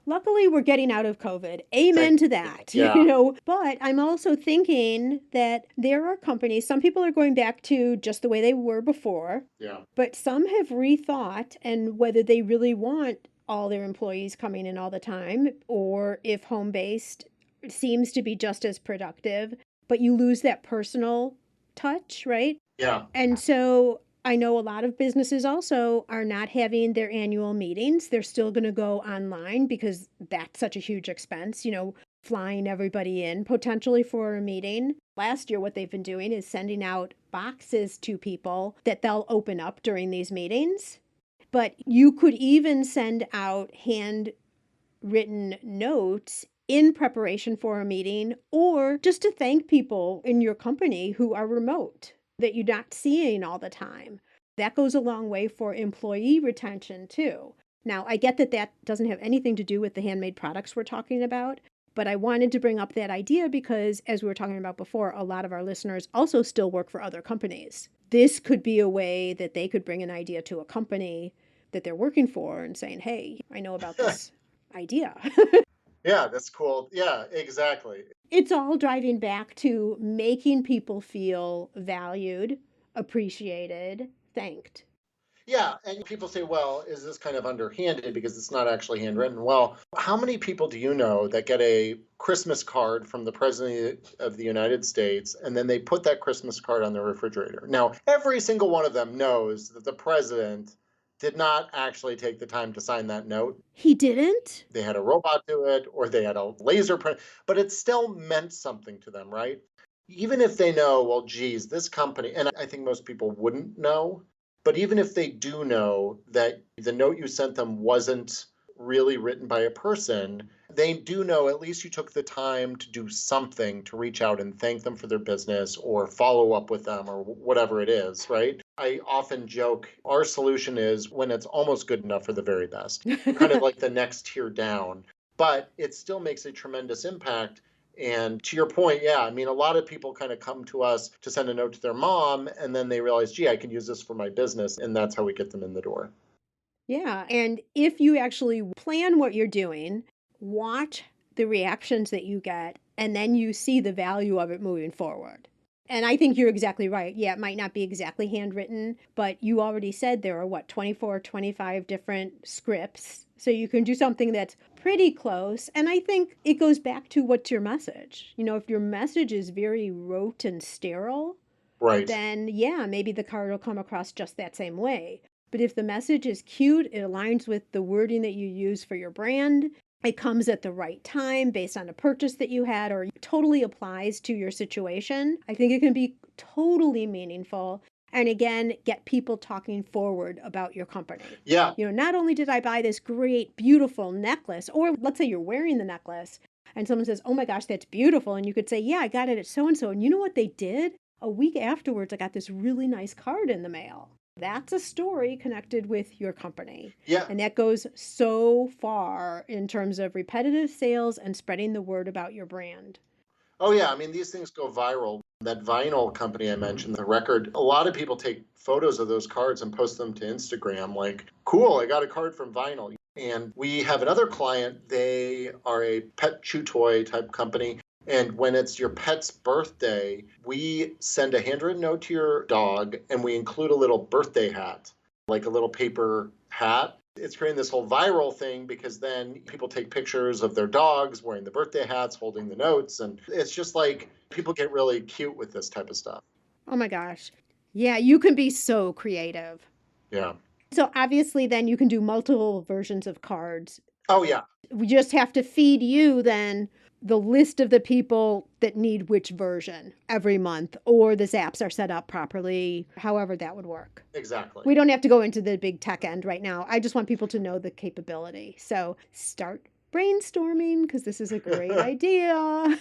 Luckily, we're getting out of COVID. Thank Amen to you. that. Yeah. But I'm also thinking that there are companies, some people are going back to just the way they were before, Yeah. but some have rethought and whether they really want all their employees coming in all the time or if home based seems to be just as productive, but you lose that personal touch, right? Yeah. And so I know a lot of businesses also are not having their annual meetings. They're still going to go online because that's such a huge expense, flying everybody in potentially for a meeting. Last year, what they've been doing is sending out boxes to people that they'll open up during these meetings. But you could even send out handwritten notes in preparation for a meeting or just to thank people in your company who are remote that you're not seeing all the time. That goes a long way for employee retention too. Now, I get that that doesn't have anything to do with the handmade products we're talking about, but I wanted to bring up that idea because, as we were talking about before, a lot of our listeners also still work for other companies. This could be a way that they could bring an idea to a company that they're working for and saying, hey, I know about this idea. Yeah, that's cool. Yeah, exactly. It's all driving back to making people feel valued, appreciated, thanked. Yeah, and people say, well, is this kind of underhanded because it's not actually handwritten? Well, how many people do you know that get a Christmas card from the President of the United States and then they put that Christmas card on their refrigerator? Now, every single one of them knows that the president did not actually take the time to sign that note. He didn't? They had a robot do it or they had a laser print, but it still meant something to them, right? Even if they know, well, geez, this company, and I think most people wouldn't know, but even if they do know that the note you sent them wasn't really written by a person, they do know at least you took the time to do something to reach out and thank them for their business or follow up with them or whatever it is, right? I often joke our solution is when it's almost good enough for the very best, kind of like the next tier down, but it still makes a tremendous impact. And to your point, yeah, I mean, a lot of people kind of come to us to send a note to their mom, and then they realize, gee, I can use this for my business. And that's how we get them in the door. Yeah. And if you actually plan what you're doing, watch the reactions that you get, and then you see the value of it moving forward. And I think you're exactly right. Yeah, it might not be exactly handwritten, but you already said there are 24, 25 different scripts. So you can do something that's pretty close. And I think it goes back to what's your message. If your message is very rote and sterile, Right. then yeah, maybe the card will come across just that same way. But if the message is cute, it aligns with the wording that you use for your brand, it comes at the right time based on a purchase that you had or totally applies to your situation, I think it can be totally meaningful. And again, get people talking forward about your company. Yeah. Not only did I buy this great, beautiful necklace, or let's say you're wearing the necklace and someone says, oh my gosh, that's beautiful. And you could say, yeah, I got it at so-and-so. And you know what they did? A week afterwards, I got this really nice card in the mail. That's a story connected with your company. Yeah. And that goes so far in terms of repetitive sales and spreading the word about your brand. Oh, yeah. I mean, these things go viral. That vinyl company I mentioned, the record, a lot of people take photos of those cards and post them to Instagram like, cool, I got a card from vinyl. And we have another client, they are a pet chew toy type company. And when it's your pet's birthday, we send a handwritten note to your dog and we include a little birthday hat, like a little paper hat. It's creating this whole viral thing because then people take pictures of their dogs wearing the birthday hats, holding the notes. And it's just like people get really cute with this type of stuff. Oh my gosh. Yeah, you can be so creative. Yeah. So obviously then you can do multiple versions of cards. Oh, yeah. We just have to feed you then the list of the people that need which version every month, or the zaps are set up properly, however that would work. Exactly. We don't have to go into the big tech end right now. I just want people to know the capability. So start brainstorming because this is a great idea.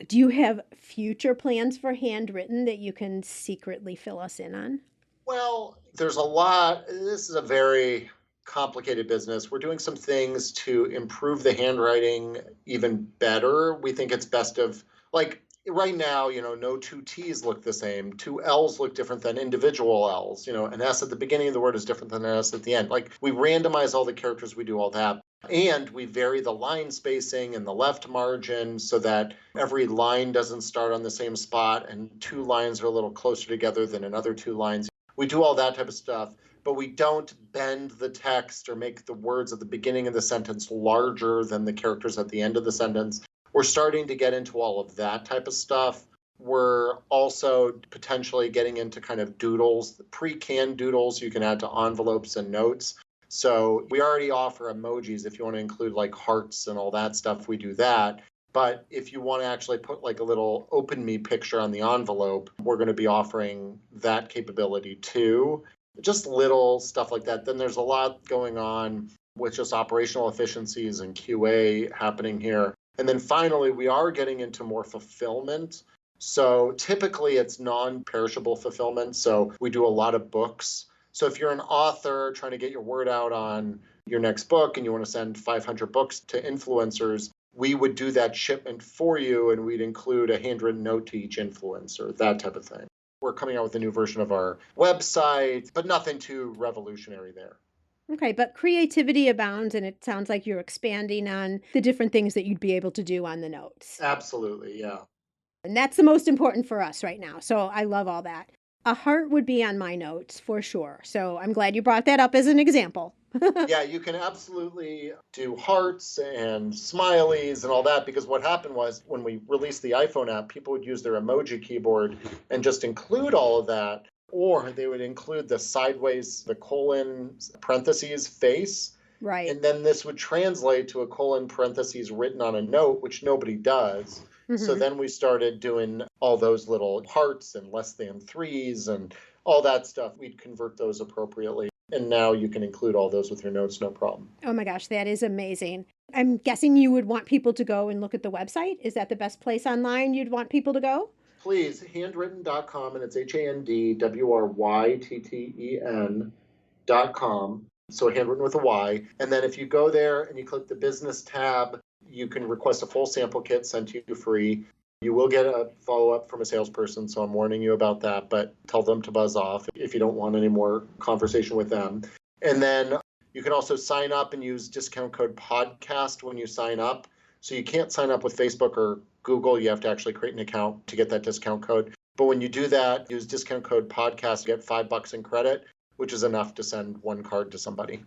Do you have future plans for Handwritten that you can secretly fill us in on? Well, there's a lot. This is a very complicated business. We're doing some things to improve the handwriting even better. We think it's best of, like, right now, no two T's look the same. Two L's look different than individual L's. An S at the beginning of the word is different than an S at the end. Like, we randomize all the characters, we do all that. And we vary the line spacing and the left margin so that every line doesn't start on the same spot and two lines are a little closer together than another two lines. We do all that type of stuff, but we don't bend the text or make the words at the beginning of the sentence larger than the characters at the end of the sentence. We're starting to get into all of that type of stuff. We're also potentially getting into kind of doodles, pre-canned doodles you can add to envelopes and notes. So we already offer emojis. If you want to include like hearts and all that stuff, we do that. But if you want to actually put like a little open me picture on the envelope, we're going to be offering that capability too. Just little stuff like that. Then there's a lot going on with just operational efficiencies and QA happening here. And then finally, we are getting into more fulfillment. So typically it's non-perishable fulfillment. So we do a lot of books. So if you're an author trying to get your word out on your next book and you want to send 500 books to influencers, we would do that shipment for you, and we'd include a handwritten note to each influencer, that type of thing. We're coming out with a new version of our website, but nothing too revolutionary there. Okay, but creativity abounds, and it sounds like you're expanding on the different things that you'd be able to do on the notes. Absolutely, yeah. And that's the most important for us right now. So I love all that. A heart would be on my notes for sure. So I'm glad you brought that up as an example. Yeah, you can absolutely do hearts and smileys and all that, because what happened was when we released the iPhone app, people would use their emoji keyboard and just include all of that, or they would include the sideways, the colon parentheses face. Right. And then this would translate to a colon parentheses written on a note, which nobody does. So then we started doing all those little hearts and less than threes and all that stuff. We'd convert those appropriately. And now you can include all those with your notes, no problem. Oh my gosh, that is amazing. I'm guessing you would want people to go and look at the website. Is that the best place online you'd want people to go? Please, handwrytten.com, and it's handwrytten.com. So handwritten with a Y. And then if you go there and you click the business tab, you can request a full sample kit sent to you free. You will get a follow-up from a salesperson, so I'm warning you about that, but tell them to buzz off if you don't want any more conversation with them. And then you can also sign up and use discount code podcast when you sign up. So you can't sign up with Facebook or Google. You have to actually create an account to get that discount code. But when you do that, use discount code podcast, get $5 in credit, which is enough to send one card to somebody.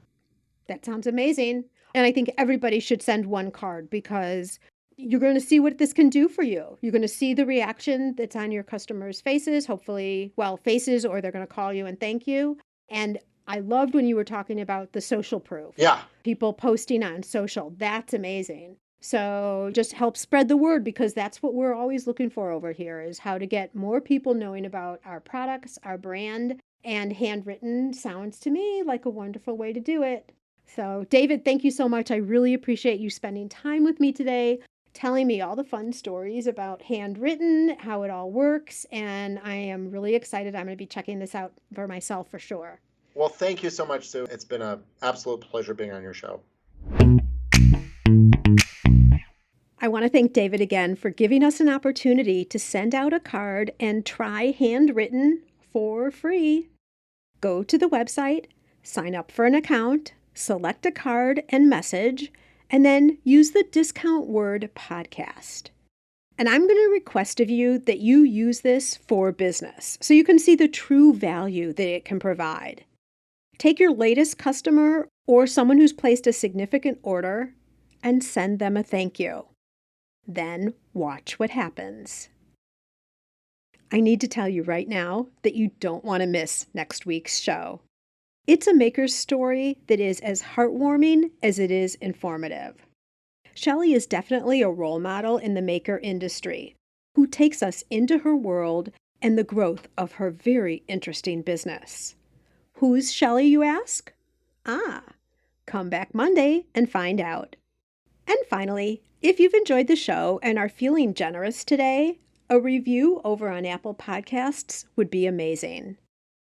That sounds amazing. And I think everybody should send one card because you're going to see what this can do for you. You're going to see the reaction that's on your customers' faces, hopefully, faces, or they're going to call you and thank you. And I loved when you were talking about the social proof. Yeah. People posting on social. That's amazing. So just help spread the word, because that's what we're always looking for over here, is how to get more people knowing about our products, our brand, and Handwrytten sounds to me like a wonderful way to do it. So David, thank you so much. I really appreciate you spending time with me today, telling me all the fun stories about Handwrytten, how it all works, and I am really excited. I'm going to be checking this out for myself for sure. Well, thank you so much, Sue. It's been an absolute pleasure being on your show. I want to thank David again for giving us an opportunity to send out a card and try Handwrytten for free. Go to the website, sign up for an account, select a card and message, and then use the discount word podcast. And I'm going to request of you that you use this for business so you can see the true value that it can provide. Take your latest customer or someone who's placed a significant order and send them a thank you. Then watch what happens. I need to tell you right now that you don't want to miss next week's show. It's a maker's story that is as heartwarming as it is informative. Shelley is definitely a role model in the maker industry who takes us into her world and the growth of her very interesting business. Who's Shelley, you ask? Come back Monday and find out. And finally, if you've enjoyed the show and are feeling generous today, a review over on Apple Podcasts would be amazing.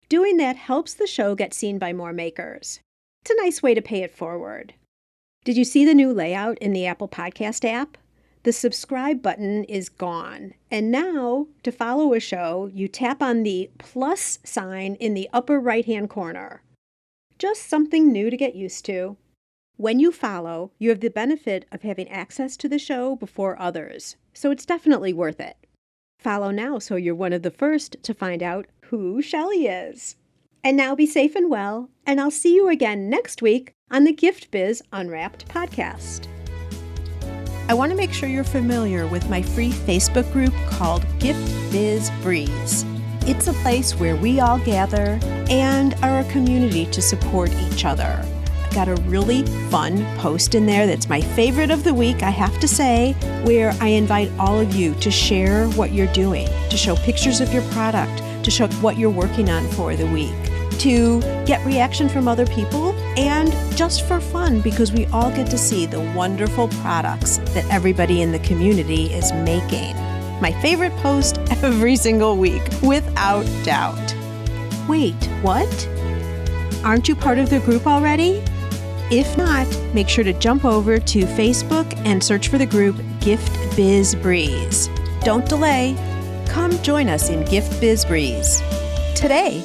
Doing that helps the show get seen by more makers. It's a nice way to pay it forward. Did you see the new layout in the Apple Podcast app? The subscribe button is gone. And now, to follow a show, you tap on the plus sign in the upper right-hand corner. Just something new to get used to. When you follow, you have the benefit of having access to the show before others, so it's definitely worth it. Follow now so you're one of the first to find out who Shelley is. And now be safe and well, and I'll see you again next week on the Gift Biz Unwrapped podcast. I want to make sure you're familiar with my free Facebook group called Gift Biz Breeze. It's a place where we all gather and are a community to support each other. Got a really fun post in there that's my favorite of the week, I have to say, where I invite all of you to share what you're doing, to show pictures of your product, to show what you're working on for the week, to get reaction from other people, and just for fun because we all get to see the wonderful products that everybody in the community is making. My favorite post every single week, without doubt. Wait, what? Aren't you part of the group already? If not, make sure to jump over to Facebook and search for the group Gift Biz Breeze. Don't delay. Come join us in Gift Biz Breeze today.